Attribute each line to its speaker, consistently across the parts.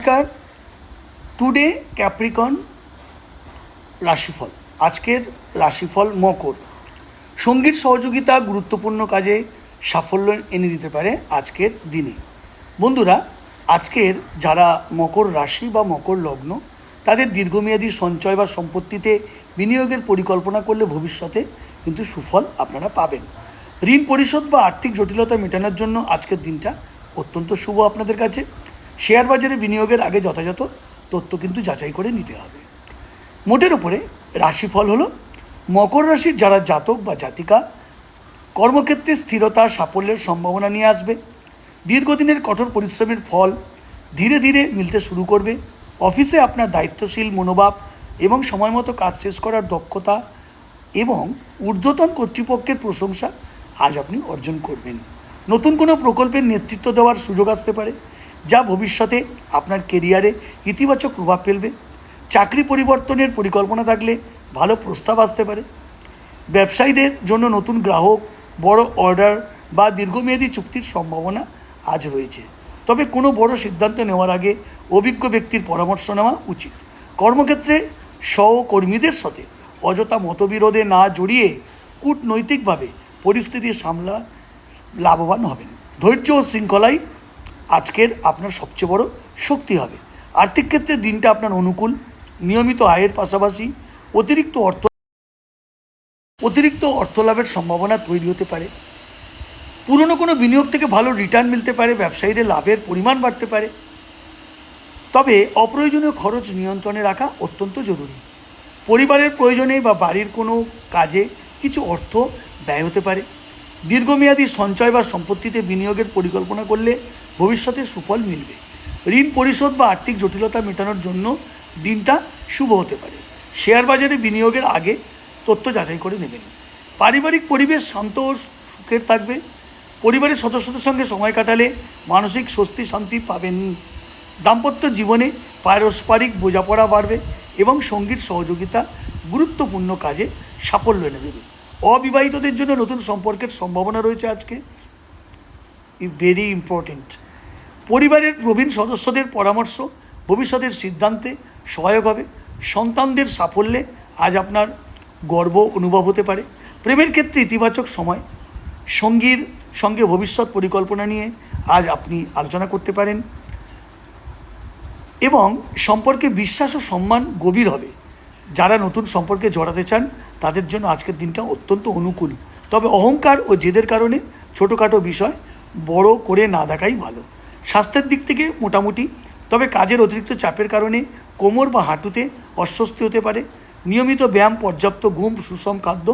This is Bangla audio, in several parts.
Speaker 1: নমস্কার। টুডে ক্যাপ্রিকন রাশিফল। আজকের রাশিফল মকর। সঙ্গীর সহযোগিতা গুরুত্বপূর্ণ কাজে সাফল্য এনে দিতে পারে আজকের দিনে। বন্ধুরা, আজকের যারা মকর রাশি বা মকর লগ্ন, তাদের দীর্ঘমেয়াদী সঞ্চয় বা সম্পত্তিতে বিনিয়োগের পরিকল্পনা করলে ভবিষ্যতে কিন্তু সুফল আপনারা পাবেন। ঋণ পরিশোধ বা আর্থিক জটিলতা মেটানোর জন্য আজকের দিনটা অত্যন্ত শুভ আপনাদের কাছে। শেয়ার বাজারে বিনিয়োগের আগে যথাযথ তথ্য কিন্তু যাচাই করে নিতে হবে। মোটের উপরে রাশিফল হলো, মকর রাশির যারা জাতক বা জাতিকা কর্মক্ষেত্রে স্থিরতা, সাফল্যের সম্ভাবনা নিয়ে আসবে। দীর্ঘদিনের কঠোর পরিশ্রমের ফল ধীরে ধীরে মিলতে শুরু করবে। অফিসে আপনার দায়িত্বশীল মনোভাব এবং সময় মতো কাজ শেষ করার দক্ষতা এবং ঊর্ধ্বতন কর্তৃপক্ষের প্রশংসা আজ আপনি অর্জন করবেন। নতুন কোনো প্রকল্পের নেতৃত্ব দেওয়ার সুযোগ আসতে পারে, যা ভবিষ্যতে আপনার কেরিয়ারে ইতিবাচক প্রভাব ফেলবে। চাকরি পরিবর্তনের পরিকল্পনা থাকলে ভালো প্রস্তাব আসতে পারে। ব্যবসায়ীদের জন্য নতুন গ্রাহক, বড় অর্ডার বা দীর্ঘমেয়াদী চুক্তির সম্ভাবনা আজ রয়েছে। তবে কোনো বড় সিদ্ধান্ত নেওয়ার আগে অভিজ্ঞ ব্যক্তির পরামর্শ নেওয়া উচিত। কর্মক্ষেত্রে সহকর্মীদের সাথে অযথা মতবিরোধে না জড়িয়ে কূটনৈতিকভাবে পরিস্থিতি সামলা লাভবান হবেন। ধৈর্য ও শৃঙ্খলাই আজকের আপনার সবচেয়ে বড় শক্তি হবে। আর্থিক ক্ষেত্রে দিনটা আপনার অনুকূল। নিয়মিত আয়ের পাশাপাশি অতিরিক্ত অর্থ লাভের সম্ভাবনা তৈরি হতে পারে। পুরনো কোনো বিনিয়োগ থেকে ভালো রিটার্ন মিলতে পারে। ব্যবসায়ীদের লাভের পরিমাণ বাড়তে পারে। তবে অপ্রয়োজনীয় খরচ নিয়ন্ত্রণে রাখা অত্যন্ত জরুরি। পরিবারের প্রয়োজনে বা বাড়ির কোনো কাজে কিছু অর্থ ব্যয় হতে পারে। দীর্ঘমেয়াদী সঞ্চয় বা সম্পত্তিতে বিনিয়োগের পরিকল্পনা করলে ভবিষ্যতে সুফল মিলবে। ঋণ পরিশোধ বা আর্থিক জটিলতা মেটানোর জন্য দিনটা শুভ হতে পারে। শেয়ার বাজারে বিনিয়োগের আগে তথ্য যাচাই করে নেবেন। পারিবারিক পরিবেশ শান্ত ও সুখের থাকবে। পরিবারের সদস্যদের সঙ্গে সময় কাটালে মানসিক স্বস্তি শান্তি পাবেন। দাম্পত্য জীবনে পারস্পরিক বোঝাপড়া বাড়বে এবং সঙ্গীর সহযোগিতা গুরুত্বপূর্ণ কাজে সাফল্য এনে দেবে। অবিবাহিতদের জন্য নতুন সম্পর্কের সম্ভাবনা রয়েছে আজকে। Very important. পরিবারের প্রবীণ সদস্যদের পরামর্শ ভবিষ্যতের সিদ্ধান্তে সহায়ক হবে। সন্তানদের সাফল্যে আজ আপনার গর্ব অনুভব হতে পারে। প্রেমের ক্ষেত্রে ইতিবাচক সময়। সঙ্গীর সঙ্গে ভবিষ্যৎ পরিকল্পনা নিয়ে আজ আপনি আলোচনা করতে পারেন এবং সম্পর্কে বিশ্বাস ও সম্মান গভীর হবে। যারা নতুন সম্পর্কে জড়াতে চান তাদের জন্য আজকের দিনটা অত্যন্ত অনুকূল। তবে অহংকার ও জেদের কারণে ছোটোখাটো বিষয় বড় করে না দেখাই ভালো। স্বাস্থ্যের দিক থেকে মোটামুটি, তবে কাজের অতিরিক্ত চাপের কারণে কোমর বা হাঁটুতে অস্বস্তি হতে পারে। নিয়মিত ব্যায়াম, পর্যাপ্ত ঘুম, সুষম খাদ্য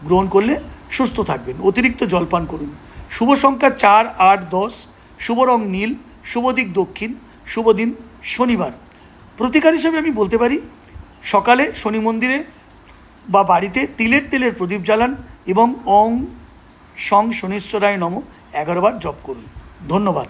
Speaker 1: গ্রহণ করলে সুস্থ থাকবেন। অতিরিক্ত জলপান করুন। শুভ সংখ্যা 4, 8, 10। শুভ রং নীল। শুভ দিক দক্ষিণ। শুভ দিন শনিবার। প্রতিকার হিসেবে আমি বলতে পারি, সকালে শনি মন্দিরে বা বাড়িতে তিলের তেলের প্রদীপ জ্বালান এবং ওং শং শনিশ্বরায় নমঃ 11 বার জপ করুন। ধন্যবাদ।